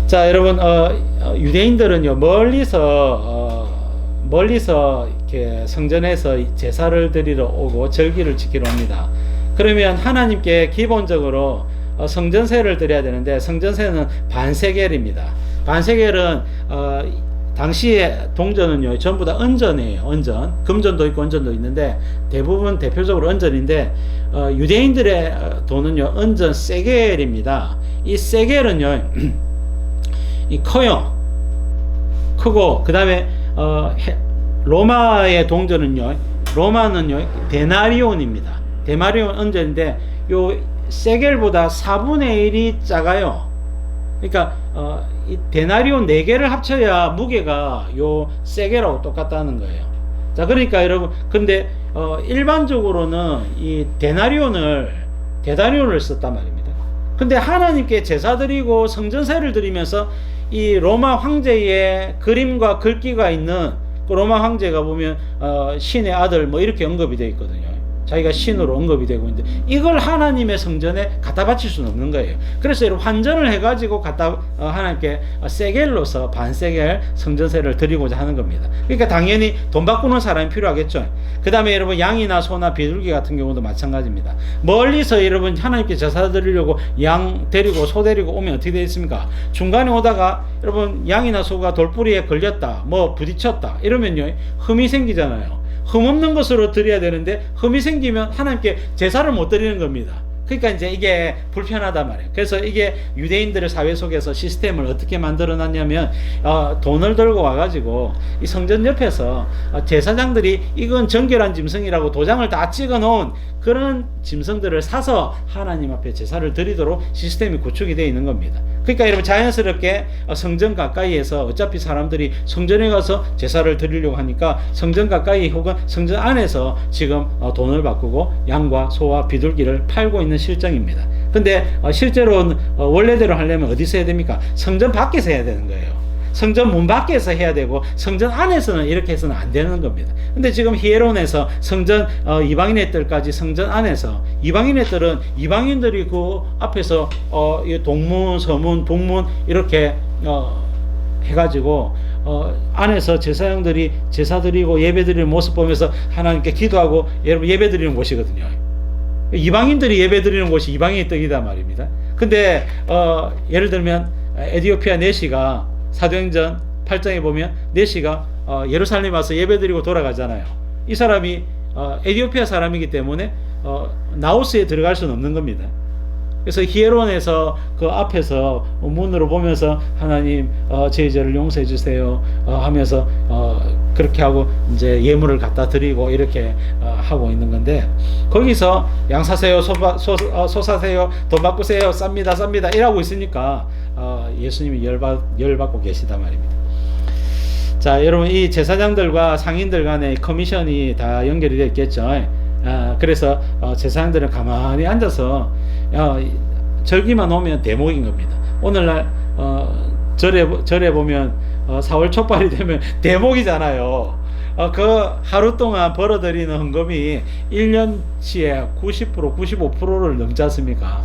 자, 여러분, 유대인들은요, 멀리서 이렇게 성전에서 제사를 드리러 오고 절기를 지키러 옵니다. 그러면 하나님께 기본적으로 성전세를 드려야 되는데, 성전세는 반세겔입니다. 반세겔은 당시에 동전은요, 전부 다 은전이에요. 은전. 금전도 있고 은전도 있는데, 대부분 대표적으로 은전인데, 유대인들의 돈은요, 은전 세겔입니다. 이 세겔은요, 이 커요. 크고, 그 다음에 로마의 동전은요, 로마는요, 데나리온입니다. 데나리온 은전인데, 요 세겔보다 4분의 1이 작아요. 그러니까 이 데나리온 4개를 합쳐야 무게가 요 세겔하고 똑같다는 거예요. 자, 그러니까 여러분, 근데 일반적으로는 이 데나리온을 썼단 말입니다. 근데 하나님께 제사 드리고 성전세를 드리면서 이 로마 황제의 그림과 글귀가 있는, 그 로마 황제가 보면 신의 아들 뭐 이렇게 언급이 되어 있거든요. 자기가 신으로 언급이 되고 있는데, 이걸 하나님의 성전에 갖다 바칠 수는 없는 거예요. 그래서 이런 환전을 해가지고 하나님께 세겔로서 반세겔 성전세를 드리고자 하는 겁니다. 그러니까 당연히 돈 바꾸는 사람이 필요하겠죠. 그 다음에 여러분, 양이나 소나 비둘기 같은 경우도 마찬가지입니다. 멀리서 여러분 하나님께 제사 드리려고 양 데리고 소 데리고 오면 어떻게 되겠습니까? 중간에 오다가 여러분 양이나 소가 돌뿌리에 걸렸다, 뭐 부딪혔다 이러면요, 흠이 생기잖아요. 흠 없는 것으로 드려야 되는데, 흠이 생기면 하나님께 제사를 못 드리는 겁니다. 그러니까 이제 이게 불편하단 말이에요. 그래서 이게 유대인들의 사회 속에서 시스템을 어떻게 만들어 놨냐면, 돈을 들고 와가지고 이 성전 옆에서 제사장들이 이건 정결한 짐승이라고 도장을 다 찍어 놓은 그런 짐승들을 사서 하나님 앞에 제사를 드리도록 시스템이 구축이 되어 있는 겁니다. 그러니까 여러분, 자연스럽게 성전 가까이에서 어차피 사람들이 성전에 가서 제사를 드리려고 하니까 성전 가까이 혹은 성전 안에서 지금 돈을 바꾸고 양과 소와 비둘기를 팔고 있는 실정입니다. 근데 실제로 원래대로 하려면 어디서 해야 됩니까? 성전 밖에서 해야 되는 거예요. 성전 문 밖에서 해야 되고, 성전 안에서는 이렇게 해서는 안 되는 겁니다. 근데 지금 히에론에서 성전 이방인의 뜰까지 성전 안에서, 이방인의 뜰은 이방인들이 그 앞에서 동문, 서문, 북문 이렇게 해가지고 안에서 제사장들이 제사 드리고 예배 드리는 모습 보면서 하나님께 기도하고 여러분 예배 드리는 곳이거든요. 이방인들이 예배 드리는 곳이 이방인의 떡이단 말입니다. 근데 예를 들면 에티오피아 네시가 사도행전 8장에 보면 네시가 예루살렘 와서 예배드리고 돌아가잖아요. 이 사람이 에티오피아 사람이기 때문에 나우스에 들어갈 수는 없는 겁니다. 그래서 히에론에서 그 앞에서 문으로 보면서 하나님 제 죄를 용서해 주세요 하면서 그렇게 하고 이제 예물을 갖다 드리고 이렇게 하고 있는 건데, 거기서 양 사세요, 소 사세요, 돈 바꾸세요, 쌉니다 이러고 있으니까 예수님이 열받고 계시다 말입니다. 자, 여러분, 이 제사장들과 상인들 간의 커미션이 다 연결이 되어 있겠죠. 그래서 제사장들은 가만히 앉아서 절기만 오면 대목인 겁니다. 오늘날 절에 보면 4월 초발이 되면 대목이잖아요. 그 하루 동안 벌어들이는 헌금이 1년치에 90%, 95%를 넘지 않습니까?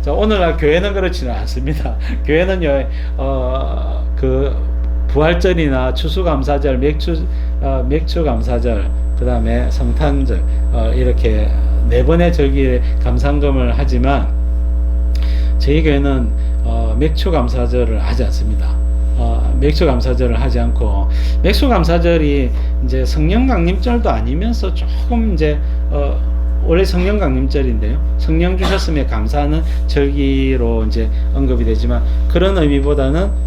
자, 오늘날 교회는 그렇지는 않습니다. 교회는요, 그 부활절이나 추수감사절, 맥추감사절, 그 다음에 성탄절, 이렇게 4번의 절기에 감상금을 하지만, 저희 교회는 맥추감사절을 하지 않습니다. 맥추감사절을 하지 않고, 맥추감사절이 이제 성령강림절도 아니면서 조금 이제 원래 성령강림절인데요, 성령 주셨음에 감사하는 절기로 이제 언급이 되지만, 그런 의미보다는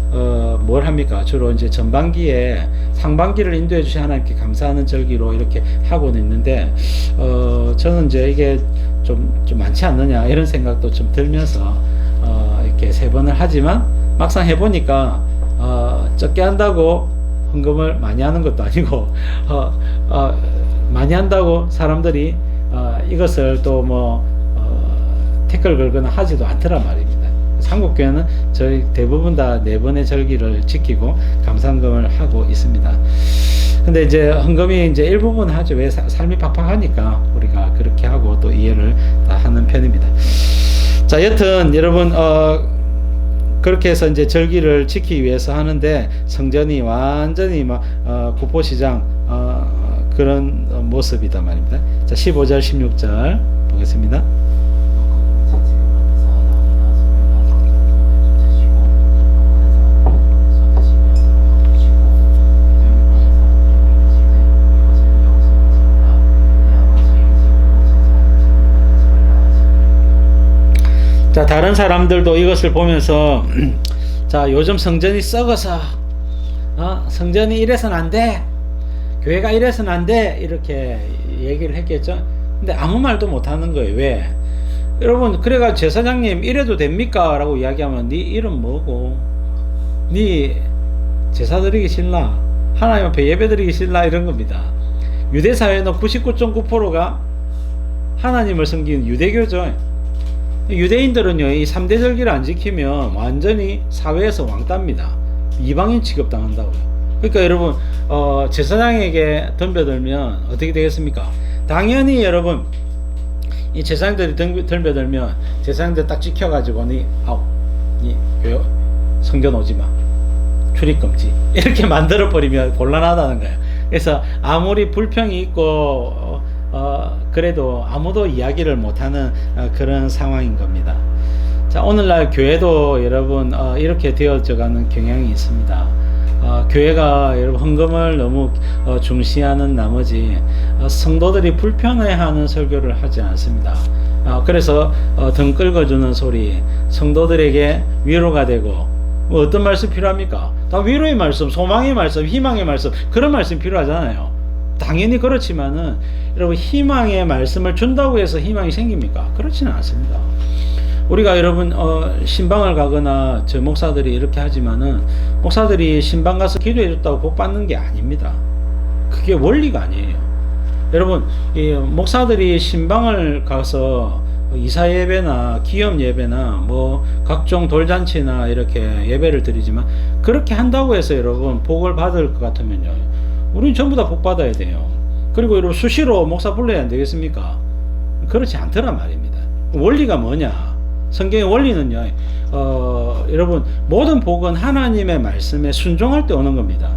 뭘 합니까? 주로 이제 전반기에 상반기를 인도해 주신 하나님께 감사하는 절기로 이렇게 하고는 있는데, 저는 이제 이게 좀 많지 않느냐 이런 생각도 좀 들면서 이렇게 3번을 하지만, 막상 해보니까 적게 한다고 헌금을 많이 하는 것도 아니고, 많이 한다고 사람들이 이것을 또 뭐 태클 걸거나 하지도 않더란 말입니다. 한국교회는 저희 대부분 다 4번의 절기를 지키고 감상금을 하고 있습니다. 근데 이제 헌금이 이제 일부분 하죠. 왜? 삶이 팍팍하니까 우리가 그렇게 하고 또 이해를 다 하는 편입니다. 자, 여튼 여러분 그렇게 해서 이제 절기를 지키기 위해서 하는데 성전이 완전히 막 국보시장 그런 모습이다 말입니다. 자, 15절 16절 보겠습니다. 자, 다른 사람들도 이것을 보면서 자, 요즘 성전이 썩어서 성전이 이래서는 안 돼, 교회가 이래서는 안 돼, 이렇게 얘기를 했겠죠. 근데 아무 말도 못 하는 거예요. 왜? 여러분, 그래가 제사장님 이래도 됩니까? 라고 이야기하면 네 이름 뭐고, 네 제사 드리기 싫나, 하나님 앞에 예배 드리기 싫나, 이런 겁니다. 유대사회는 99.9%가 하나님을 섬기는 유대교죠. 유대인들은요, 이 3대 절기를 안 지키면 완전히 사회에서 왕따입니다. 이방인 취급당한다고요. 그러니까 여러분, 제사장에게 덤벼들면 어떻게 되겠습니까? 당연히 여러분, 이 제사장들이 덤벼들면 제사장들 딱 지켜가지고 니 교회 성전 오지 마, 출입금지, 이렇게 만들어버리면 곤란하다는 거예요. 그래서 아무리 불평이 있고 그래도 아무도 이야기를 못하는 그런 상황인 겁니다. 자, 오늘날 교회도 여러분 이렇게 되어져가는 경향이 있습니다. 교회가 여러분 헌금을 너무 중시하는 나머지 성도들이 불편해하는 설교를 하지 않습니다. 그래서 등 긁어주는 소리, 성도들에게 위로가 되고, 뭐 어떤 말씀 필요합니까? 다 위로의 말씀, 소망의 말씀, 희망의 말씀, 그런 말씀 필요하잖아요. 당연히 그렇지만은 여러분, 희망의 말씀을 준다고 해서 희망이 생깁니까? 그렇지는 않습니다. 우리가 여러분 신방을 가거나 저 목사들이 이렇게 하지만은, 목사들이 신방 가서 기도해 줬다고 복 받는 게 아닙니다. 그게 원리가 아니에요. 여러분, 이 목사들이 신방을 가서 이사 예배나 기업 예배나 뭐 각종 돌잔치나 이렇게 예배를 드리지만, 그렇게 한다고 해서 여러분 복을 받을 것 같으면요, 우리는 전부 다 복 받아야 돼요. 그리고 여러분, 수시로 목사 불러야 안 되겠습니까? 그렇지 않더란 말입니다. 원리가 뭐냐? 성경의 원리는요, 여러분, 모든 복은 하나님의 말씀에 순종할 때 오는 겁니다.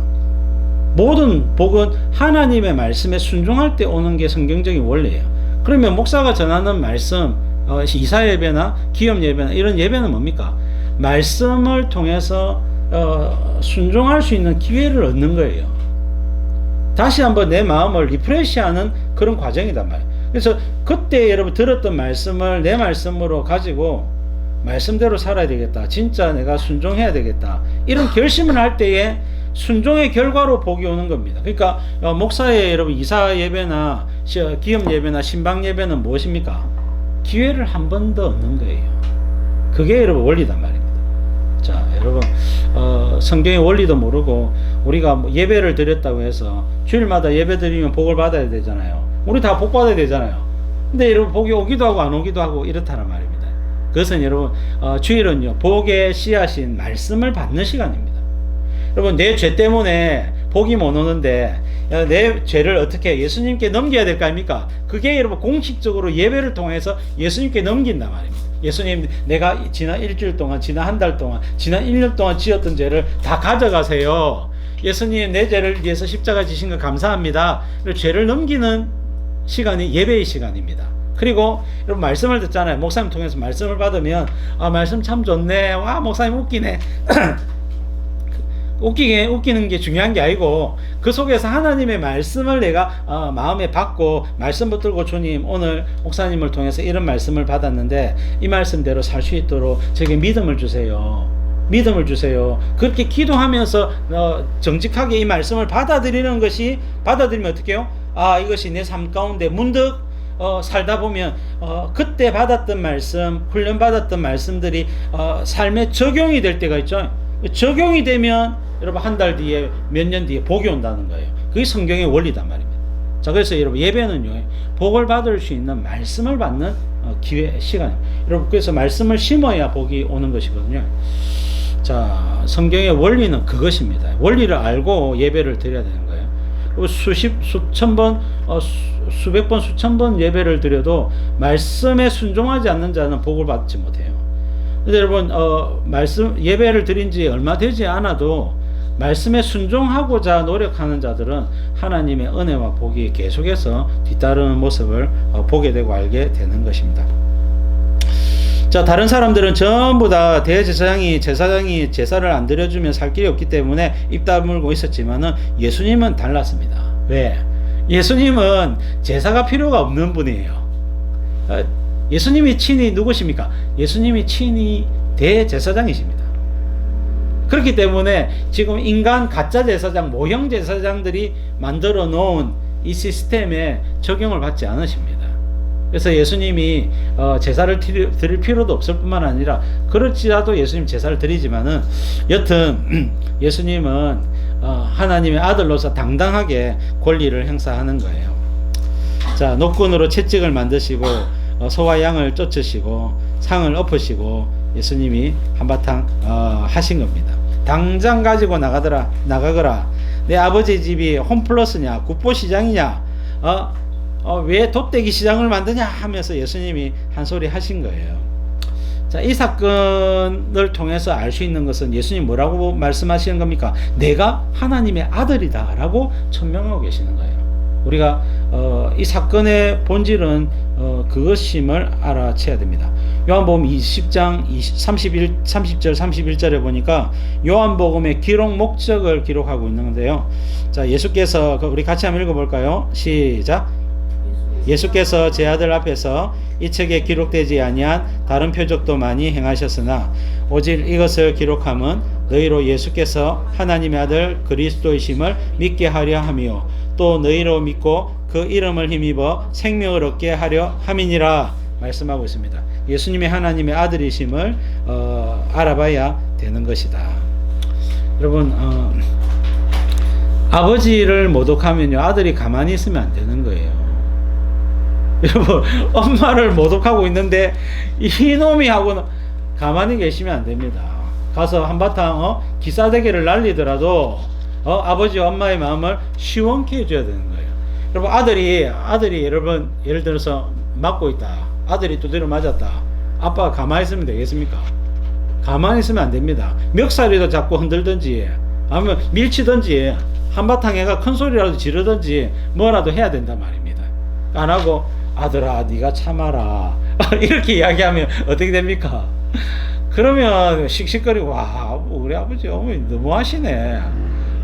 모든 복은 하나님의 말씀에 순종할 때 오는 게 성경적인 원리예요. 그러면 목사가 전하는 말씀, 이사 예배나 기업 예배나 이런 예배는 뭡니까? 말씀을 통해서 순종할 수 있는 기회를 얻는 거예요. 다시 한번 내 마음을 리프레시하는 그런 과정이단 말이에요. 그래서 그때 여러분 들었던 말씀을 내 말씀으로 가지고 말씀대로 살아야 되겠다, 진짜 내가 순종해야 되겠다, 이런 결심을 할 때에 순종의 결과로 복이 오는 겁니다. 그러니까 목사의 여러분 이사 예배나 기업 예배나 신방 예배는 무엇입니까? 기회를 한 번 더 얻는 거예요. 그게 여러분 원리단 말입니다. 자, 여러분, 성경의 원리도 모르고 우리가 뭐 예배를 드렸다고 해서 주일마다 예배 드리면 복을 받아야 되잖아요. 우리 다 복 받아야 되잖아요. 근데 여러분, 복이 오기도 하고 안 오기도 하고 이렇다는 말입니다. 그것은 여러분, 주일은요, 복의 씨앗인 말씀을 받는 시간입니다. 여러분, 내 죄 때문에 복이 못 오는데 내 죄를 어떻게 예수님께 넘겨야 될 거 아닙니까? 그게 여러분 공식적으로 예배를 통해서 예수님께 넘긴단 말입니다. 예수님, 내가 지난 일주일 동안, 지난 한 달 동안, 지난 1년 동안 지었던 죄를 다 가져가세요. 예수님, 내 죄를 위해서 십자가 지신 거 감사합니다. 죄를 넘기는 시간이 예배의 시간입니다. 그리고 여러분, 말씀을 듣잖아요. 목사님 통해서 말씀을 받으면 말씀 참 좋네, 와 목사님 웃기네 웃기는 게 중요한 게 아니고, 그 속에서 하나님의 말씀을 내가 마음에 받고 말씀 붙들고, 주님, 오늘 목사님을 통해서 이런 말씀을 받았는데 이 말씀대로 살 수 있도록 저에게 믿음을 주세요. 믿음을 주세요. 그렇게 기도하면서 정직하게 이 말씀을 받아들이는 것이, 받아들이면 어떻게 해요? 이것이 내 삶 가운데 문득 살다 보면 그때 받았던 말씀, 훈련받았던 말씀들이 삶에 적용이 될 때가 있죠. 적용이 되면 여러분, 한 달 뒤에, 몇 년 뒤에 복이 온다는 거예요. 그게 성경의 원리단 말입니다. 자, 그래서 여러분, 예배는요, 복을 받을 수 있는 말씀을 받는 기회, 시간입니다. 여러분, 그래서 말씀을 심어야 복이 오는 것이거든요. 자, 성경의 원리는 그것입니다. 원리를 알고 예배를 드려야 되는 거예요. 수천 번, 수백 번, 수천 번 예배를 드려도 말씀에 순종하지 않는 자는 복을 받지 못해요. 근데 여러분 말씀 예배를 드린 지 얼마 되지 않아도 말씀에 순종하고자 노력하는 자들은 하나님의 은혜와 복이 계속해서 뒤따르는 모습을 보게 되고 알게 되는 것입니다. 자, 다른 사람들은 전부 다 대제사장이 제사를 안 드려주면 살 길이 없기 때문에 입 다물고 있었지만은 예수님은 달랐습니다. 왜? 예수님은 제사가 필요가 없는 분이에요. 예수님이 친히 누구십니까? 예수님이 친히 대제사장이십니다. 그렇기 때문에 지금 인간 가짜 제사장, 모형 제사장들이 만들어 놓은 이 시스템에 적용을 받지 않으십니다. 그래서 예수님이 제사를 드릴 필요도 없을 뿐만 아니라 그렇지라도 예수님 제사를 드리지만은 여튼 예수님은 하나님의 아들로서 당당하게 권리를 행사하는 거예요. 자, 노끈으로 채찍을 만드시고 소와 양을 쫓으시고 상을 엎으시고 예수님이 한바탕 하신 겁니다. 당장 가지고 나가거라. 내 아버지 집이 홈플러스냐 국보시장이냐 왜 돗대기 시장을 만드냐 하면서 예수님이 한 소리 하신 거예요. 자, 이 사건을 통해서 알 수 있는 것은 예수님 뭐라고 말씀하시는 겁니까? 내가 하나님의 아들이다 라고 천명하고 계시는 거예요. 우리가 이 사건의 본질은 그것임을 알아채야 됩니다. 요한복음 20장 30절 31절에 보니까 요한복음의 기록 목적을 기록하고 있는 건데요. 자, 예수께서 우리 같이 한번 읽어볼까요? 시작. 예수께서 제 아들 앞에서 이 책에 기록되지 아니한 다른 표적도 많이 행하셨으나 오직 이것을 기록함은 너희로 예수께서 하나님의 아들 그리스도이심을 믿게 하려 함이요 또 너희로 믿고 그 이름을 힘입어 생명을 얻게 하려 함이니라 말씀하고 있습니다. 예수님이 하나님의 아들이심을 알아봐야 되는 것이다. 여러분 아버지를 모독하면요 아들이 가만히 있으면 안 되는 거예요. 여러분 엄마를 모독하고 있는데 이놈이 하고는 가만히 계시면 안 됩니다. 가서 한바탕 기사대결을 날리더라도 아버지와 엄마의 마음을 시원케 해줘야 되는 거예요. 여러분 아들이 여러분 예를 들어서 맞고 있다. 아들이 두드려 맞았다. 아빠가 가만히 있으면 되겠습니까? 가만히 있으면 안 됩니다. 멱살이도 잡고 흔들든지 아니면 밀치든지 한바탕 애가 큰 소리라도 지르든지 뭐라도 해야 된단 말입니다. 안 하고 아들아 네가 참아라 이렇게 이야기하면 어떻게 됩니까? 그러면 씩씩거리고 와 우리 아버지 어머니 너무하시네.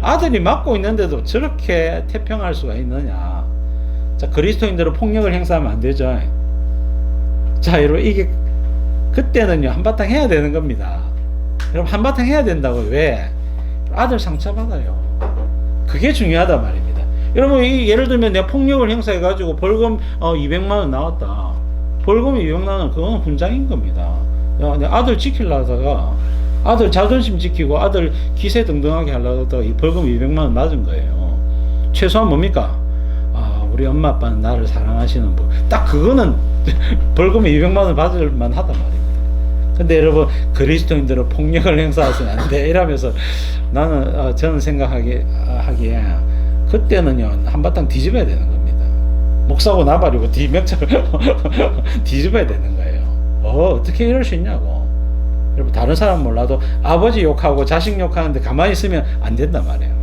아들이 맞고 있는데도 저렇게 태평할 수가 있느냐. 자, 그리스도인들은 폭력을 행사하면 안 되죠. 자, 여러분 이게 그때는요 한바탕 해야 되는 겁니다. 여러분 한바탕 해야 된다고요. 왜? 아들 상처받아요. 그게 중요하단 말입니다. 여러분 예를 들면 내가 폭력을 행사해 가지고 벌금 200만 원 나왔다. 벌금이 200만 원 그건 훈장인 겁니다. 야, 내 아들 지키려다가 아들 자존심 지키고 아들 기세 등등하게 하려다가 이 벌금 200만 원 맞은 거예요. 최소한 뭡니까? 우리 엄마 아빠는 나를 사랑하시는 분. 딱 그거는 벌금에 200만 원 받을 만하단 말입니다. 근데 여러분 그리스도인들은 폭력을 행사하시면 안 돼 이러면서 저는 생각하기에 그때는요 한바탕 뒤집어야 되는 겁니다. 목사고 나발이고 뒤명철 뒤집어야 되는 거예요. 어떻게 이럴 수 있냐고. 여러분 다른 사람 몰라도 아버지 욕하고 자식 욕하는데 가만히 있으면 안 된단 말이에요.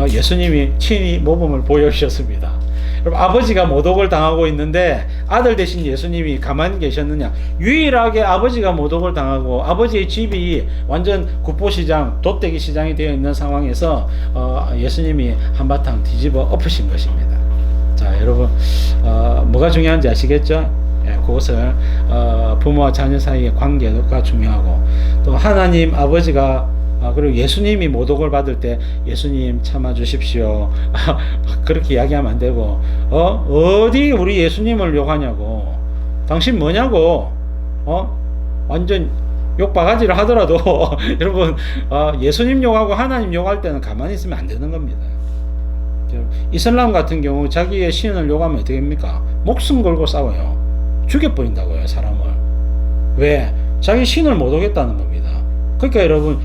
예수님이 친히 모범을 보여주셨습니다. 여러분 아버지가 모독을 당하고 있는데 아들 대신 예수님이 가만히 계셨느냐. 유일하게 아버지가 모독을 당하고 아버지의 집이 완전 국보시장 돗대기 시장이 되어 있는 상황에서 예수님이 한바탕 뒤집어 엎으신 것입니다. 자, 여러분 뭐가 중요한지 아시겠죠? 그것을 부모와 자녀 사이의 관계가 중요하고 또 하나님 아버지가 그리고 예수님이 모독을 받을 때 예수님 참아 주십시오 그렇게 이야기하면 안 되고 어디 우리 예수님을 욕하냐고 당신 뭐냐고 완전 욕바가지를 하더라도 여러분 예수님 욕하고 하나님 욕할 때는 가만히 있으면 안 되는 겁니다. 이슬람 같은 경우 자기의 신을 욕하면 어떻게 됩니까? 목숨 걸고 싸워요. 죽여버린다고요 사람을. 왜? 자기 신을 모독했다는 겁니다. 그러니까 여러분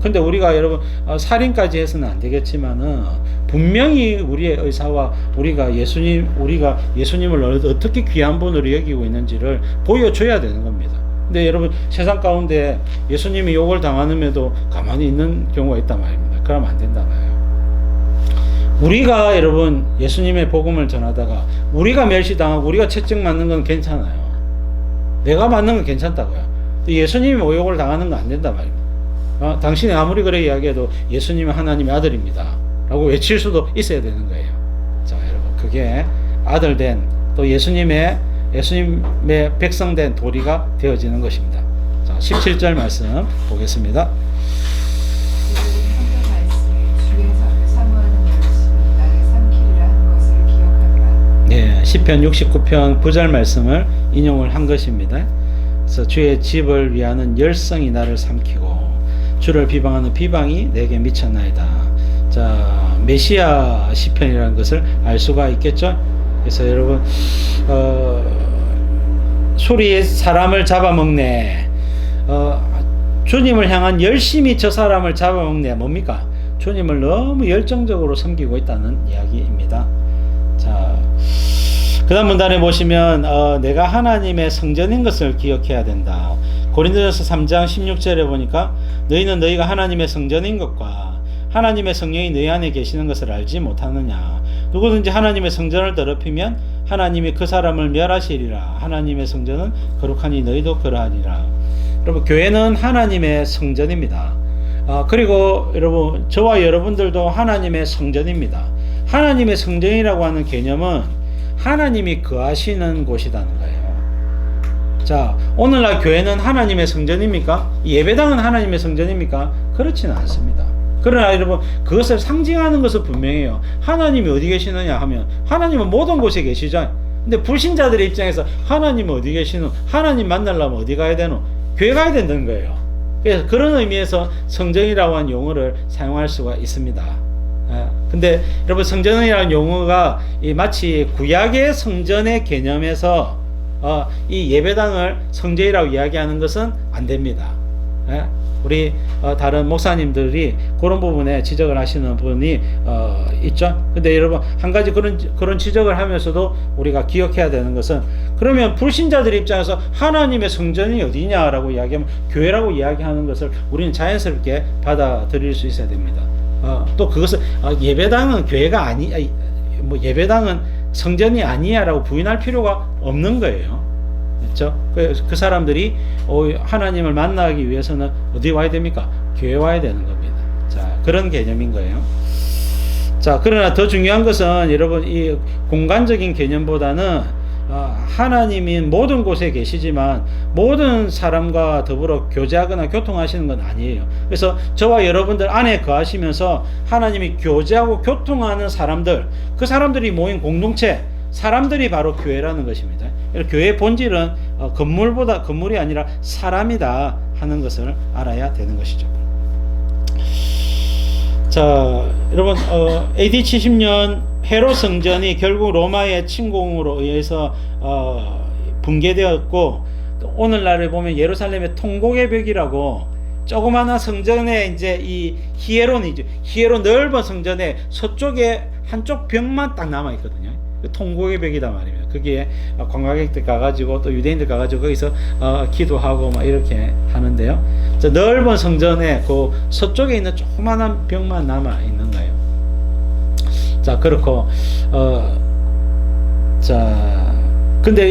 근데 우리가 여러분 살인까지 해서는 안 되겠지만은 분명히 우리의 의사와 우리가 예수님을 어떻게 귀한 분으로 여기고 있는지를 보여줘야 되는 겁니다. 근데 여러분 세상 가운데 예수님이 욕을 당하는데도 가만히 있는 경우가 있단 말입니다. 그러면 안 된다 말이에요. 우리가 여러분 예수님의 복음을 전하다가 우리가 멸시당하고 우리가 채찍 맞는 건 괜찮아요. 내가 맞는 건 괜찮다고요. 예수님이 모욕을 당하는 건 안 된다 말입니다. 당신이 아무리 그래 이야기해도 예수님은 하나님의 아들입니다 라고 외칠 수도 있어야 되는 거예요. 자 여러분 그게 아들된 또 예수님의 백성된 도리가 되어지는 것입니다. 자 17절 말씀 보겠습니다. 네, 시편 69편 9절 말씀을 인용을 한 것입니다. 그래서 주의 집을 위하는 열성이 나를 삼키고 주를 비방하는 비방이 내게 미쳤나이다. 자, 메시아 시편이라는 것을 알 수가 있겠죠. 그래서 여러분 소리에 사람을 잡아먹네. 주님을 향한 열심히 저 사람을 잡아먹네. 뭡니까? 주님을 너무 열정적으로 섬기고 있다는 이야기입니다. 자, 그 다음 문단에 보시면 내가 하나님의 성전인 것을 기억해야 된다. 고린도전서 3장 16절에 보니까 너희는 너희가 하나님의 성전인 것과 하나님의 성령이 너희 안에 계시는 것을 알지 못하느냐. 누구든지 하나님의 성전을 더럽히면 하나님이 그 사람을 멸하시리라. 하나님의 성전은 거룩하니 너희도 그러하니라. 여러분 교회는 하나님의 성전입니다. 그리고 여러분 저와 여러분들도 하나님의 성전입니다. 하나님의 성전이라고 하는 개념은 하나님이 거하시는 곳이라는 거예요. 자, 오늘날 교회는 하나님의 성전입니까? 예배당은 하나님의 성전입니까? 그렇지는 않습니다. 그러나 여러분 그것을 상징하는 것은 분명해요. 하나님이 어디 계시느냐 하면 하나님은 모든 곳에 계시죠. 근데 불신자들의 입장에서 하나님은 어디 계시노? 하나님 만나려면 어디 가야 되노? 교회 가야 된다는 거예요. 그래서 그런 의미에서 성전이라고 하는 용어를 사용할 수가 있습니다. 근데 여러분 성전이라는 용어가 마치 구약의 성전의 개념에서 이 예배당을 성전이라고 이야기하는 것은 안 됩니다. 우리 다른 목사님들이 그런 부분에 지적을 하시는 분이 있죠. 근데 여러분 한 가지 그런 지적을 하면서도 우리가 기억해야 되는 것은 그러면 불신자들 입장에서 하나님의 성전이 어디냐라고 이야기하면 교회라고 이야기하는 것을 우리는 자연스럽게 받아들일 수 있어야 됩니다. 또 그것을 예배당은 교회가 예배당은 성전이 아니야라고 부인할 필요가 없는 거예요. 그렇죠? 그 사람들이 하나님을 만나기 위해서는 어디 와야 됩니까? 교회 와야 되는 겁니다. 자, 그런 개념인 거예요. 자, 그러나 더 중요한 것은 여러분 이 공간적인 개념보다는 하나님이 모든 곳에 계시지만 모든 사람과 더불어 교제하거나 교통하시는 건 아니에요. 그래서 저와 여러분들 안에 거하시면서 하나님이 교제하고 교통하는 사람들, 그 사람들이 모인 공동체, 사람들이 바로 교회라는 것입니다. 교회의 본질은 건물이 아니라 사람이다 하는 것을 알아야 되는 것이죠. 자, 여러분 AD 70년 헤롯 성전이 결국 로마의 침공으로 의해서 붕괴되었고, 또 오늘날에 보면 예루살렘의 통곡의 벽이라고 조그마한 성전에 이제 이 히에론이죠. 히에론 넓은 성전에 서쪽에 한쪽 벽만 딱 남아 있거든요. 그 통곡의 벽이다 말입니다. 거기에 관광객들 가가지고 또 유대인들 가가지고 거기서 기도하고 막 이렇게 하는데요. 저 넓은 성전에 그 서쪽에 있는 조그마한 벽만 남아 있는 거예요. 자, 그렇고 자, 근데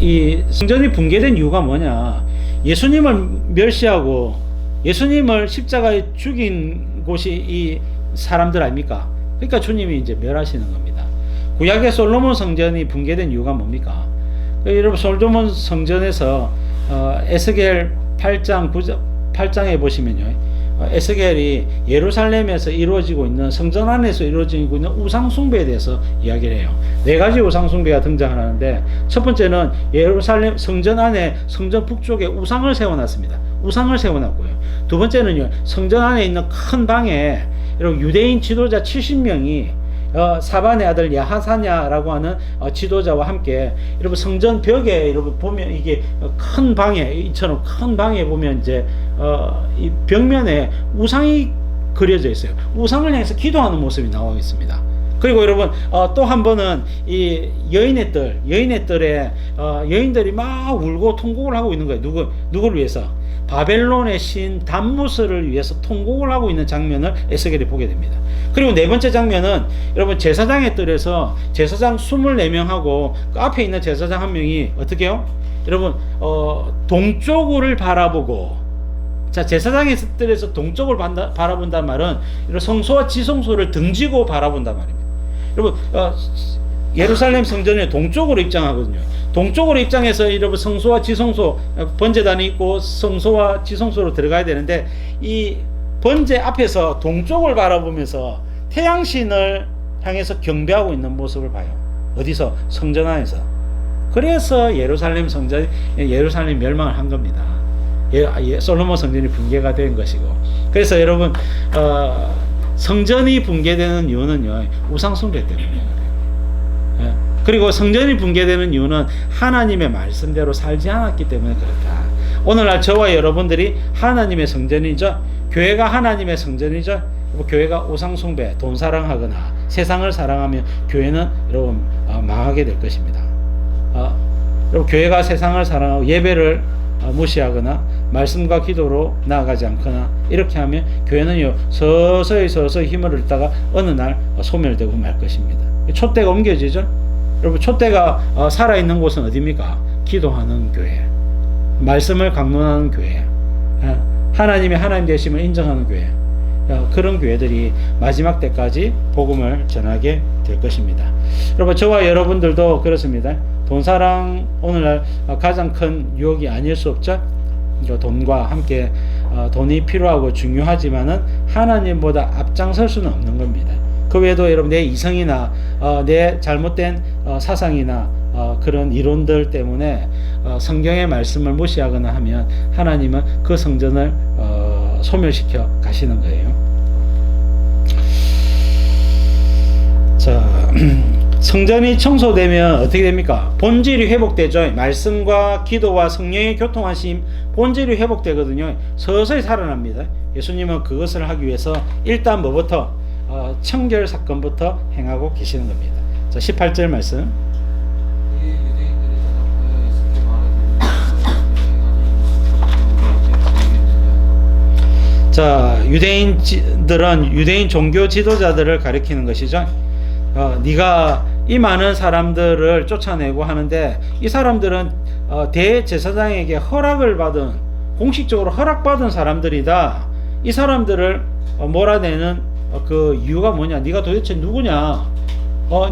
이 성전이 붕괴된 이유가 뭐냐? 예수님을 멸시하고 예수님을 십자가에 죽인 곳이 이 사람들 아닙니까? 그러니까 주님이 이제 멸하시는 겁니다. 구약의 솔로몬 성전이 붕괴된 이유가 뭡니까? 여러분 솔로몬 성전에서 에스겔 8장에 보시면요. 에스겔이 예루살렘에서 이루어지고 있는 성전 안에서 이루어지고 있는 우상 숭배에 대해서 이야기를 해요. 네 가지 우상 숭배가 등장하는데 첫 번째는 예루살렘 성전 안에 성전 북쪽에 우상을 세워놨습니다. 우상을 세워놨고요. 두 번째는요, 성전 안에 있는 큰 방에 여러분 유대인 지도자 70명이 사반의 아들 야하사냐라고 하는 지도자와 함께 여러분 성전 벽에 여러분 보면 이게 큰 방에 이처럼 큰 방에 보면 이제 이 벽면에 우상이 그려져 있어요. 우상을 향해서 기도하는 모습이 나와 있습니다. 그리고 여러분 또 한 번은 이 여인의 뜰에 여인들이 막 울고 통곡을 하고 있는 거예요. 누구를 위해서? 바벨론의 신 담무스를 위해서 통곡을 하고 있는 장면을 에스겔이 보게 됩니다. 그리고 네 번째 장면은 여러분 제사장의 뜰에서 제사장 24명하고 그 앞에 있는 제사장 한 명이 어떻게 해요? 여러분 동쪽을 바라보고, 자, 제사장의 뜰에서 동쪽을 바라본다는 말은 이런 성소와 지성소를 등지고 바라본단 말입니다. 여러분 예루살렘 성전에 동쪽으로 입장하거든요. 동쪽으로 입장해서 여러분 성소와 지성소, 번제단이 있고 성소와 지성소로 들어가야 되는데, 이 번제 앞에서 동쪽을 바라보면서 태양신을 향해서 경배하고 있는 모습을 봐요. 어디서? 성전 안에서. 그래서 예루살렘 멸망을 한 겁니다. 솔로몬 성전이 붕괴가 된 것이고. 그래서 여러분 성전이 붕괴되는 이유는요, 우상 숭배 때문이에요. 그리고 성전이 붕괴되는 이유는 하나님의 말씀대로 살지 않았기 때문에 그렇다. 오늘날 저와 여러분들이 하나님의 성전이죠. 교회가 하나님의 성전이죠. 교회가 우상 숭배, 돈 사랑하거나 세상을 사랑하면 교회는 여러분 망하게 될 것입니다. 여러분 교회가 세상을 사랑하고 예배를 무시하거나 말씀과 기도로 나아가지 않거나 이렇게 하면 교회는요 서서히 힘을 잃다가 어느 날 소멸되고 말 것입니다. 촛대가 옮겨지죠. 여러분 촛대가 살아있는 곳은 어디입니까? 기도하는 교회, 말씀을 강론하는 교회, 하나님의 하나님 되심을 인정하는 교회, 그런 교회들이 마지막 때까지 복음을 전하게 될 것입니다. 여러분 저와 여러분들도 그렇습니다. 돈사랑 오늘날 가장 큰 유혹이 아닐 수 없죠. 돈과 함께 돈이 필요하고 중요하지만은 하나님보다 앞장설 수는 없는 겁니다. 그 외에도 여러분 내 이성이나 내 잘못된 사상이나 그런 이론들 때문에 성경의 말씀을 무시하거나 하면 하나님은 그 성전을 소멸시켜 가시는 거예요. 자, 성전이 청소되면 어떻게 됩니까? 본질이 회복되죠. 말씀과 기도와 성령의 교통하심, 본질이 회복되거든요. 서서히 살아납니다. 예수님은 그것을 하기 위해서 일단 뭐부터? 청결 사건부터 행하고 계시는 겁니다. 자, 18절 말씀. 자, 유대인들은 유대인 종교 지도자들을 가리키는 것이죠. 네가 이 많은 사람들을 쫓아내고 하는데 이 사람들은 대제사장에게 허락을 받은, 공식적으로 허락받은 사람들이다. 이 사람들을 몰아내는 그 이유가 뭐냐? 네가 도대체 누구냐?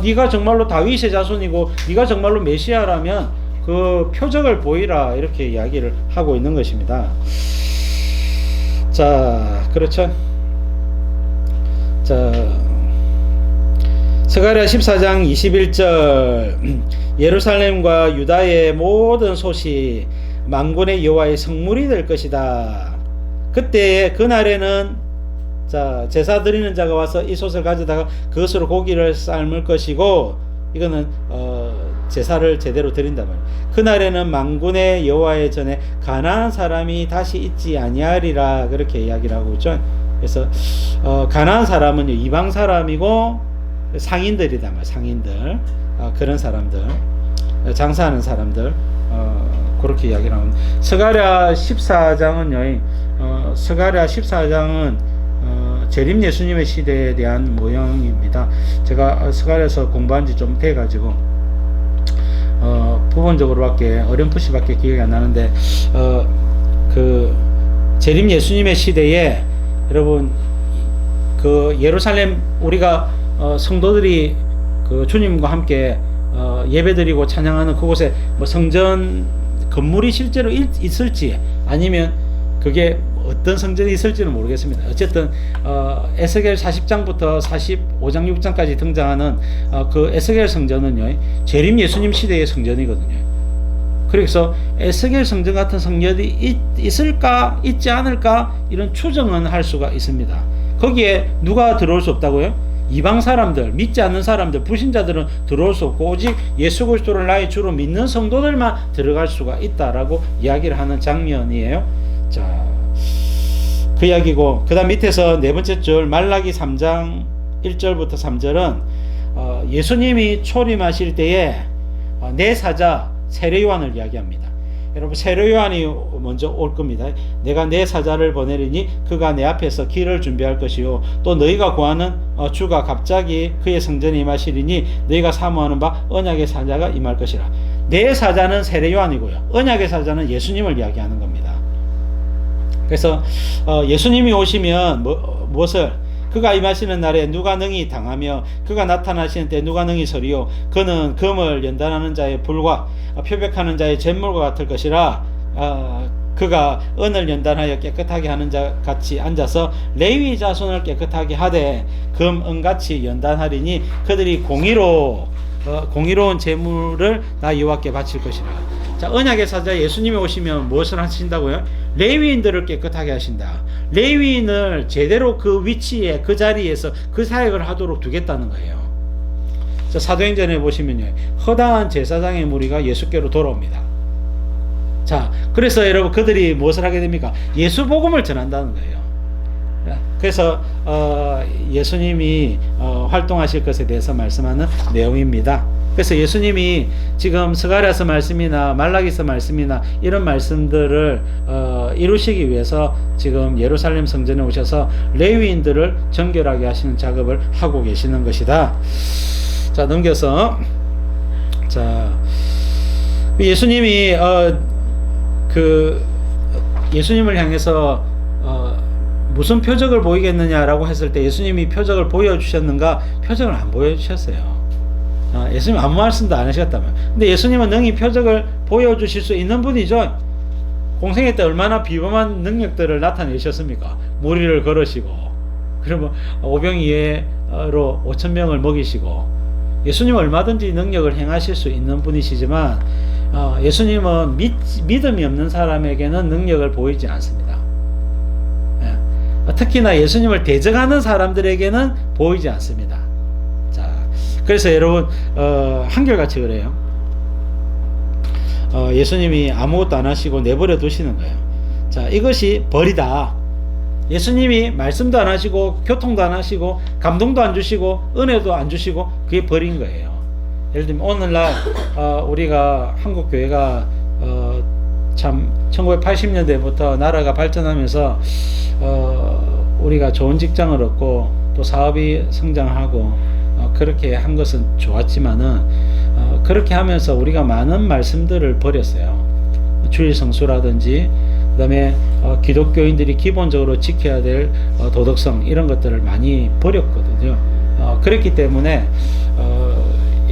네가 정말로 다윗의 자손이고 네가 정말로 메시아라면 그 표적을 보이라, 이렇게 이야기를 하고 있는 것입니다. 자, 그렇죠. 자, 스가랴 14장 21절 예루살렘과 유다의 모든 솥이 만군의 여호와의 성물이 될 것이다. 그때에 그날에는 자, 제사 드리는 자가 와서 이 솥을 가져다가 그것으로 고기를 삶을 것이고, 이거는 제사를 제대로 드린단 말이에요. 그날에는 만군의 여호와의 전에 가나안 사람이 다시 있지 아니하리라, 그렇게 이야기를 하고 있죠. 그래서 가나안 사람은 이방 사람이고 상인들이다 말, 상인들, 그런 사람들, 장사하는 사람들, 그렇게 이야기를 합니다. 스가랴 14장은요, 스가랴 14장은 재림 예수님의 시대에 대한 모형입니다. 제가 스가랴에서 공부한 지 좀 돼가지고 부분적으로밖에 어렴풋이밖에 기억이 안 나는데, 그 재림 예수님의 시대에 여러분 그 예루살렘, 우리가 성도들이 그 주님과 함께 예배드리고 찬양하는 그곳에 뭐 성전 건물이 실제로 있을지 아니면 그게 어떤 성전이 있을지는 모르겠습니다. 어쨌든 에스겔 40장부터 45장 6장까지 등장하는 그 에스겔 성전은요, 재림 예수님 시대의 성전이거든요. 그래서 에스겔 성전 같은 성전이 있을까 있지 않을까 이런 추정은 할 수가 있습니다. 거기에 누가 들어올 수 없다고요? 이방 사람들, 믿지 않는 사람들, 불신자들은 들어올 수 없고 오직 예수 그리스도를 나의 주로 믿는 성도들만 들어갈 수가 있다라고 이야기를 하는 장면이에요. 자, 그 이야기고, 그 다음 밑에서 네 번째 줄 말라기 3장 1절부터 3절은 예수님이 초림하실 때에 내 사자 세례 요한을 이야기합니다. 여러분, 세례 요한이 먼저 올 겁니다. 내가 내 사자를 보내리니 그가 내 앞에서 길을 준비할 것이요 또 너희가 구하는 주가 갑자기 그의 성전에 임하시리니 너희가 사모하는 바 언약의 사자가 임할 것이라. 내 사자는 세례 요한이고요, 언약의 사자는 예수님을 이야기하는 겁니다. 그래서 예수님이 오시면 무엇을, 그가 임하시는 날에 누가 능히 당하며 그가 나타나시는 때 누가 능히 서리요 그는 금을 연단하는 자의 불과 표백하는 자의 잿물과 같을 것이라. 그가 은을 연단하여 깨끗하게 하는 자 같이 앉아서 레위 자손을 깨끗하게 하되 금 은같이 연단하리니 그들이 공의로운 제물을 나 여호와께 바칠 것이라. 자, 언약의 사자 예수님이 오시면 무엇을 하신다고요? 레위인들을 깨끗하게 하신다. 레위인을 제대로 그 위치에, 그 자리에서 그 사역을 하도록 두겠다는 거예요. 자, 사도행전에 보시면요, 허다한 제사장의 무리가 예수께로 돌아옵니다. 자, 그래서 여러분, 그들이 무엇을 하게 됩니까? 예수 복음을 전한다는 거예요. 그래서 예수님이 활동하실 것에 대해서 말씀하는 내용입니다. 그래서 예수님이 지금 스가랴서 말씀이나 말라기서 말씀이나 이런 말씀들을 이루시기 위해서 지금 예루살렘 성전에 오셔서 레위인들을 정결하게 하시는 작업을 하고 계시는 것이다. 자, 넘겨서, 자, 예수님이 예수님을 향해서 무슨 표적을 보이겠느냐라고 했을 때 예수님이 표적을 보여주셨는가? 표적을 안 보여주셨어요. 예수님 아무 말씀도 안 하셨다면. 근데 예수님은 능히 표적을 보여주실 수 있는 분이죠. 공생애 때 얼마나 비범한 능력들을 나타내셨습니까? 무리를 걸으시고, 그러면 오병이어로 5,000명을 먹이시고, 예수님은 얼마든지 능력을 행하실 수 있는 분이시지만 예수님은 믿음이 없는 사람에게는 능력을 보이지 않습니다. 특히나 예수님을 대적하는 사람들에게는 보이지 않습니다. 자, 그래서 여러분 한결같이 그래요. 예수님이 아무것도 안 하시고 내버려 두시는 거예요. 자, 이것이 벌이다. 예수님이 말씀도 안 하시고 교통도 안 하시고 감동도 안 주시고 은혜도 안 주시고 그게 벌인 거예요. 예를 들면 오늘날 우리가 한국 교회가 참 1980년대부터 나라가 발전하면서 우리가 좋은 직장을 얻고 또 사업이 성장하고 그렇게 한 것은 좋았지만은 그렇게 하면서 우리가 많은 말씀들을 버렸어요. 주일 성수라든지 그 다음에 기독교인들이 기본적으로 지켜야 될 도덕성 이런 것들을 많이 버렸거든요. 그렇기 때문에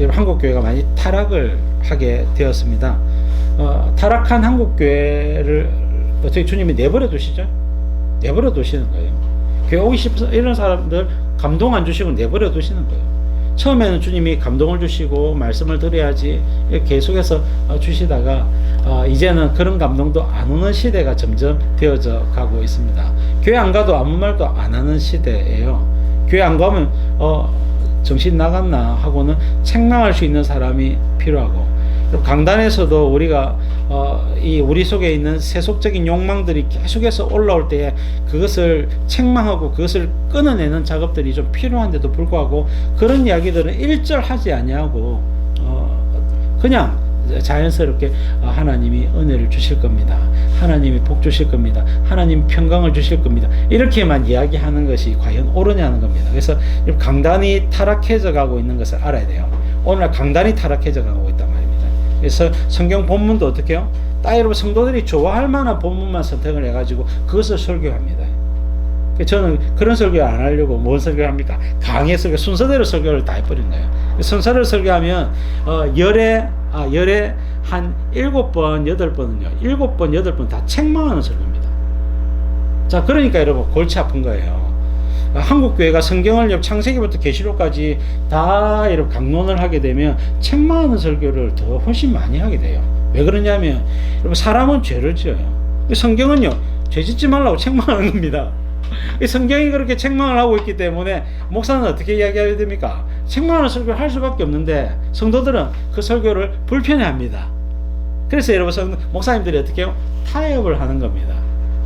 한국교회가 많이 타락을 하게 되었습니다. 타락한 한국교회를 어떻게 주님이 내버려 두시죠? 내버려 두시는 거예요. 교회 오기 싶어서 이런 사람들 감동 안 주시고 내버려 두시는 거예요. 처음에는 주님이 감동을 주시고 말씀을 드려야지 계속해서 주시다가 이제는 그런 감동도 안 오는 시대가 점점 되어져 가고 있습니다. 교회 안 가도 아무 말도 안 하는 시대예요. 교회 안 가면 정신 나갔나 하고는 책망할 수 있는 사람이 필요하고, 강단에서도 우리가 우리 속에 있는 세속적인 욕망들이 계속해서 올라올 때에 그것을 책망하고 그것을 끊어내는 작업들이 좀 필요한데도 불구하고 그런 이야기들은 일절하지 아니하고 그냥 자연스럽게 하나님이 은혜를 주실 겁니다. 하나님이 복 주실 겁니다. 하나님 평강을 주실 겁니다. 이렇게만 이야기하는 것이 과연 옳으냐는 겁니다. 그래서 강단이 타락해져 가고 있는 것을 알아야 돼요. 오늘날 강단이 타락해져 가고 있단 말입니다. 그래서 성경 본문도 어떻게 해요? 딱 여러분 성도들이 좋아할 만한 본문만 선택을 해가지고 그것을 설교합니다. 저는 그런 설교 안 하려고 뭔 설교를 합니까? 강의 설교, 순서대로 설교를 다 해버린 거예요. 순서를 설교하면 열에 한 7번, 8번은요. 7번, 8번 다 책망하는 설교입니다. 자, 그러니까 여러분 골치 아픈 거예요. 한국교회가 성경을 창세기부터 계시록까지 다 이렇게 강론을 하게 되면 책망하는 설교를 더 훨씬 많이 하게 돼요. 왜 그러냐면 여러분 사람은 죄를 지어요. 성경은요 죄 짓지 말라고 책망하는 겁니다. 성경이 그렇게 책망을 하고 있기 때문에 목사는 어떻게 이야기해야 됩니까? 책망하는 설교를 할 수밖에 없는데 성도들은 그 설교를 불편해합니다. 그래서 여러분 목사님들이 어떻게 해요? 타협을 하는 겁니다.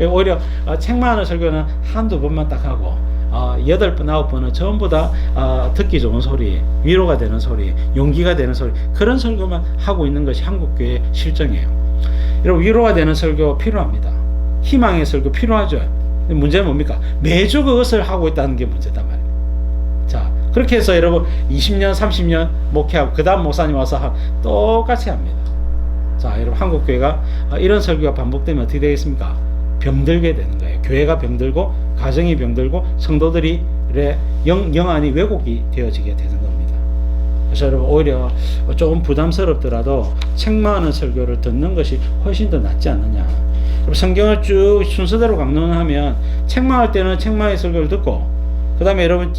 오히려 책망하는 설교는 한두 번만 딱 하고 8번, 9번은 전부 다 듣기 좋은 소리, 위로가 되는 소리, 용기가 되는 소리, 그런 설교만 하고 있는 것이 한국교회의 실정이에요. 여러분, 위로가 되는 설교 필요합니다. 희망의 설교 필요하죠. 문제는 뭡니까? 매주 그것을 하고 있다는 게 문제단 말이에요. 자, 그렇게 해서 여러분 20년, 30년 목회하고 그 다음 목사님 와서 똑같이 합니다. 자, 여러분, 한국교회가 이런 설교가 반복되면 어떻게 되겠습니까? 병들게 되는 거예요. 교회가 병들고 가정이 병들고 성도들이 영안이 왜곡이 되어지게 되는 겁니다. 그래서 여러분, 오히려 조금 부담스럽더라도 책망하는 설교를 듣는 것이 훨씬 더 낫지 않느냐. 성경을 쭉 순서대로 강론하면 책망할 때는 책망의 설교를 듣고, 그 다음에 여러분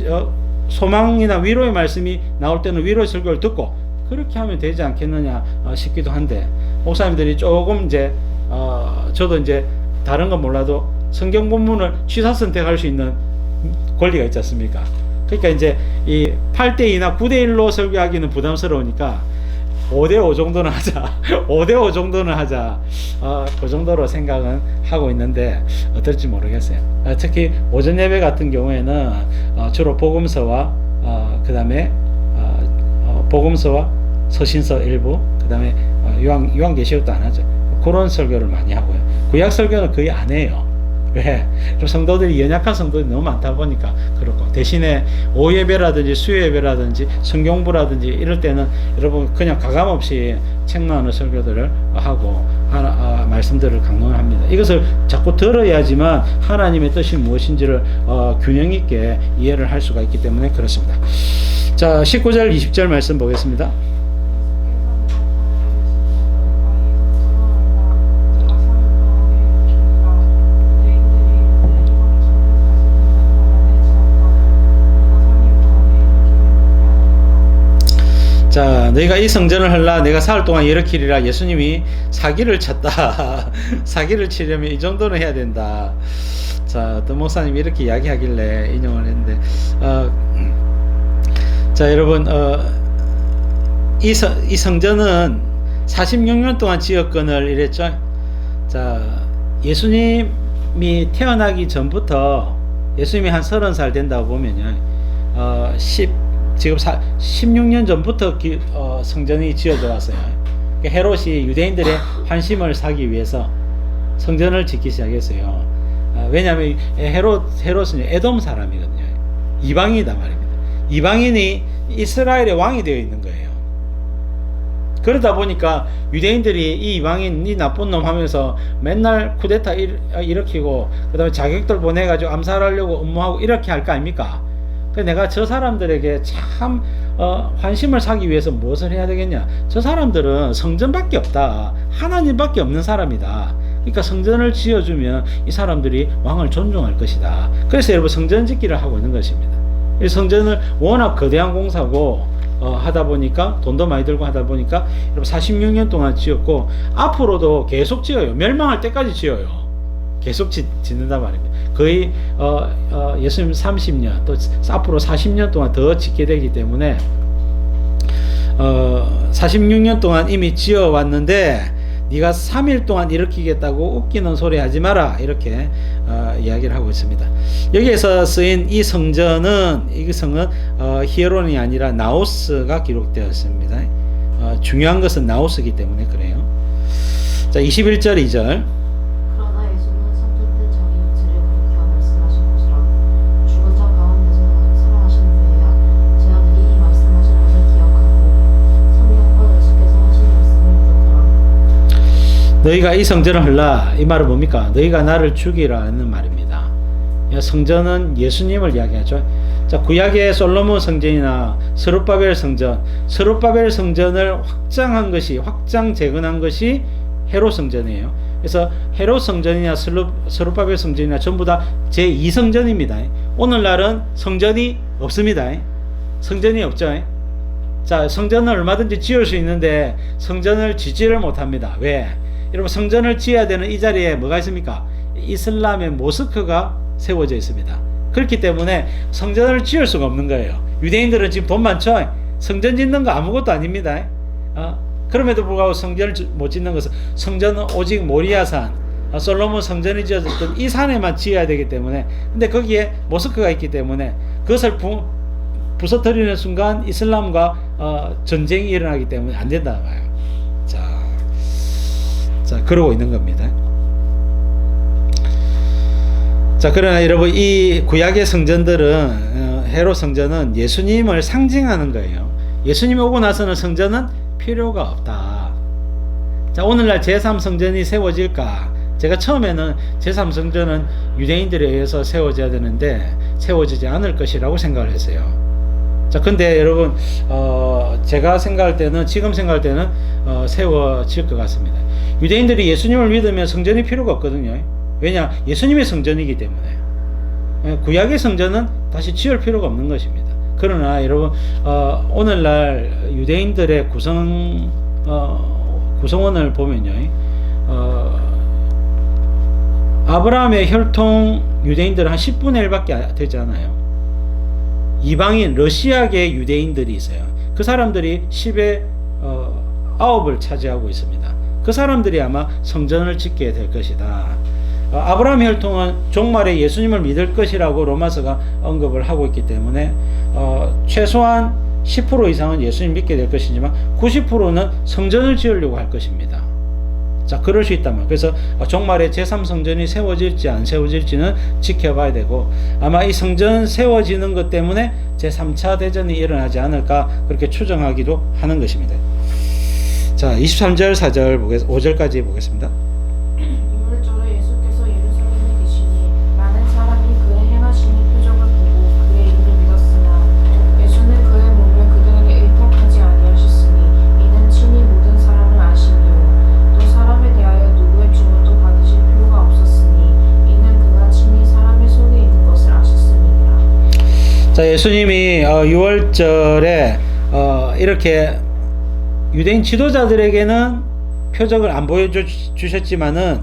소망이나 위로의 말씀이 나올 때는 위로의 설교를 듣고, 그렇게 하면 되지 않겠느냐 싶기도 한데, 목사님들이 조금 이제 저도 이제 다른 건 몰라도 성경 본문을 취사 선택할 수 있는 권리가 있지 않습니까? 그러니까 이제 이 8대2나 9대1로 설교하기는 부담스러우니까 5대5 정도는 하자. 5대5 정도는 하자. 그 정도로 생각은 하고 있는데 어떨지 모르겠어요. 특히 오전 예배 같은 경우에는 주로 복음서와 그 다음에 복음서와 서신서 일부, 그 다음에 요한계시록도 안 하죠. 그런 설교를 많이 하고요. 구약 설교는 거의 안 해요. 왜? 좀 성도들이, 연약한 성도들이 너무 많다 보니까 그렇고, 대신에 오예배라든지 수요예배라든지 성경부라든지 이럴 때는 여러분 그냥 가감없이 책망하는 설교들을 하고 말씀들을 강론합니다. 이것을 자꾸 들어야지만 하나님의 뜻이 무엇인지를 균형 있게 이해를 할 수가 있기 때문에 그렇습니다. 자, 19절 20절 말씀 보겠습니다. 자, 너희가 이 성전을 헐라 내가 사흘 동안 일으키리라. 예수님이 사기를 쳤다. 사기를 치려면 이 정도는 해야 된다. 자, 어떤 목사님이 이렇게 이야기하길래 인용을 했는데, 자, 여러분, 이 성전은 46년 동안 지었건을 이랬죠. 자, 예수님이 태어나기 전부터, 예수님이 한 30살 된다고 보면요, 지금 16년 전부터 성전이 지어져 왔어요. 헤롯이 유대인들의 환심을 사기 위해서 성전을 짓기 시작했어요. 왜냐하면 헤롯은 에돔 사람이거든요. 이방인이다 말입니다. 이방인이 이스라엘의 왕이 되어 있는 거예요. 그러다 보니까 유대인들이 이 이방인, 이 나쁜 놈 하면서 맨날 쿠데타 일으키고, 그 다음에 자객들 보내가지고 암살하려고 음모하고 이렇게 할 거 아닙니까? 내가 저 사람들에게 참 환심을 사기 위해서 무엇을 해야 되겠냐? 저 사람들은 성전밖에 없다. 하나님밖에 없는 사람이다. 그러니까 성전을 지어주면 이 사람들이 왕을 존중할 것이다. 그래서 여러분 성전 짓기를 하고 있는 것입니다. 이 성전을 워낙 거대한 공사고 하다 보니까, 돈도 많이 들고 하다 보니까 여러분 46년 동안 지었고, 앞으로도 계속 지어요. 멸망할 때까지 지어요. 계속 짓는단 말입니다. 거의 예수님 30년, 또 앞으로 40년 동안 더 짓게 되기 때문에 46년 동안 이미 지어왔는데 네가 3일 동안 일으키겠다고 웃기는 소리 하지 마라, 이렇게 이야기를 하고 있습니다. 여기에서 쓰인 이 성전은, 이 성은 히에론이 아니라 나우스가 기록되었습니다. 중요한 것은 나우스이기 때문에 그래요. 자, 21절 2절. 너희가 이 성전을 헐라, 이 말은 뭡니까? 너희가 나를 죽이라는 말입니다. 성전은 예수님을 이야기하죠. 자, 구약의 솔로몬 성전이나 스룹바벨 성전을 확장 재건한 것이 헤롯 성전이에요. 그래서 헤롯 성전이나 스룹바벨 성전이나 전부 다 제2성전입니다. 오늘날은 성전이 없습니다. 성전이 없죠. 자, 성전은 얼마든지 지을 수 있는데 성전을 짓지를 못합니다. 왜? 여러분, 성전을 지어야 되는 이 자리에 뭐가 있습니까? 이슬람의 모스크가 세워져 있습니다. 그렇기 때문에 성전을 지을 수가 없는 거예요. 유대인들은 지금 돈 많죠? 성전 짓는 거 아무것도 아닙니다. 그럼에도 불구하고 성전을 못 짓는 것은, 성전은 오직 모리아산, 솔로몬 성전이 지어졌던 이 산에만 지어야 되기 때문에, 근데 거기에 모스크가 있기 때문에 그것을 부서뜨리는 순간 이슬람과 전쟁이 일어나기 때문에 안 된다 봐요. 자, 그러고 있는 겁니다. 자, 그러나 여러분, 이 구약의 성전들은, 헤롯 성전은 예수님을 상징하는 거예요. 예수님이 오고 나서는 성전은 필요가 없다. 자, 오늘날 제3성전이 세워질까? 제가 처음에는 제3성전은 유대인들에 의해서 세워져야 되는데 세워지지 않을 것이라고 생각을 했어요. 자, 근데 여러분, 제가 생각할 때는, 지금 생각할 때는 세워질 것 같습니다. 유대인들이 예수님을 믿으면 성전이 필요가 없거든요. 왜냐? 예수님의 성전이기 때문에. 구약의 성전은 다시 지을 필요가 없는 것입니다. 그러나 여러분, 오늘날 유대인들의 구성원을 보면요, 아브라함의 혈통 유대인들은 한 10분의 1밖에 되지 않아요. 이방인 러시아계 유대인들이 있어요. 그 사람들이 10의 9을 차지하고 있습니다. 그 사람들이 아마 성전을 짓게 될 것이다. 아브라함 혈통은 종말에 예수님을 믿을 것이라고 로마서가 언급을 하고 있기 때문에 최소한 10% 이상은 예수님 믿게 될 것이지만 90%는 성전을 지으려고 할 것입니다. 자, 그럴 수 있단 말이에요. 그래서 종말에 제3성전이 세워질지 안 세워질지는 지켜봐야 되고, 아마 이 성전 세워지는 것 때문에 제3차 대전이 일어나지 않을까 그렇게 추정하기도 하는 것입니다. 자, 23절 4절 5절까지 보겠습니다. 유월절에 예수께서 예루살렘에 계시니 많은 사람이 그의 행하시는 표적을 보고 그의 이름을 믿었으나 예수는 그의 몸을 그들에게 의탁하지 아니하셨으니 이는 친히 모든 사람을 아시니요 또 사람에 대하여 누구의 증언도 받으실 필요가 없었으니 이는 그가 친히 사람의 속에 있는 것을 아셨음이니라. 자, 예수님이 6월절에 이렇게 유대인 지도자들에게는 표적을 안 보여주셨지만은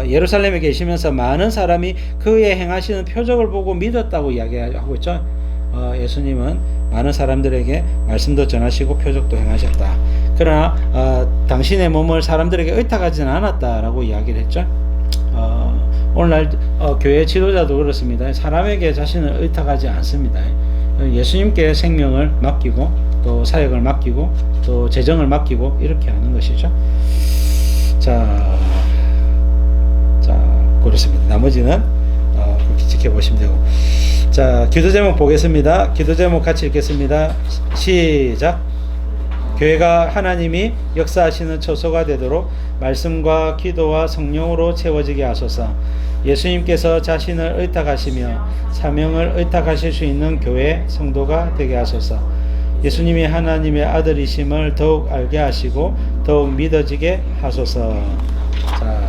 예루살렘에 계시면서 많은 사람이 그의 행하시는 표적을 보고 믿었다고 이야기하고 있죠. 예수님은 많은 사람들에게 말씀도 전하시고 표적도 행하셨다. 그러나 당신의 몸을 사람들에게 의탁하지는 않았다라고 이야기를 했죠. 오늘날 교회 지도자도 그렇습니다. 사람에게 자신을 의탁하지 않습니다. 예수님께 생명을 맡기고 또 사역을 맡기고 또 재정을 맡기고 이렇게 하는 것이죠. 자, 그렇습니다. 나머지는 그렇게 지켜보시면 되고. 자, 기도 제목 보겠습니다. 기도 제목 같이 읽겠습니다. 시작. 교회가 하나님이 역사하시는 처소가 되도록 말씀과 기도와 성령으로 채워지게 하소서. 예수님께서 자신을 의탁하시며 사명을 의탁하실 수 있는 교회 성도가 되게 하소서. 예수님이 하나님의 아들이심을 더욱 알게 하시고 더욱 믿어지게 하소서. 자,